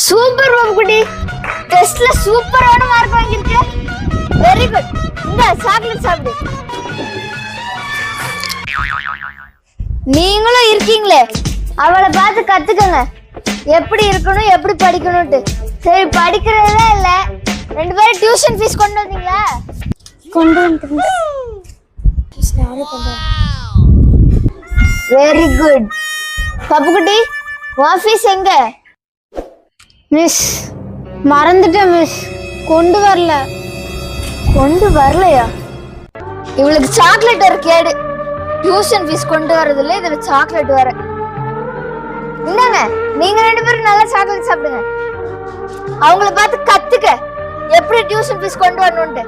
Super பாபுக்குட்டி, டெஸ்ட்ல சூப்பரான mark வாங்கியிருக்க. Very good. இந்த சாக்லேட் சாப்பிடு. நீங்களும் இருக்கீங்களே, அவளை பார்த்து கத்துக்கங்க எப்படி இருக்கணும் எப்படி படிக்கணும்ட்டு. சரி, படிக்கிறதே இல்ல, 2 பேரும் டியூஷன் ஃபீஸ் கொண்டு வந்தீங்களா? கொண்டு வந்து. Very good. பாப்புக்குட்டி, உன் ஃபீஸ் எங்க? மிஸ் மறந்துட்டேன் மிஸ், கொண்டு வரல. கொண்டு வரலையா? இவளுக்கு சாக்லேட் ஒரு கேடு. டியூஷன் ஃபீஸ் கொண்டு வரதில்ல, இதுல சாக்லேட் வர. இந்தாங்க, நீங்க 2 பேரும் நல்லா சாக்லேட் சாப்பிடுங்க. அவங்கள பார்த்து கத்துக்க எப்படி டியூஷன் ஃபீஸ் கொண்டு வரணும்ட்டு.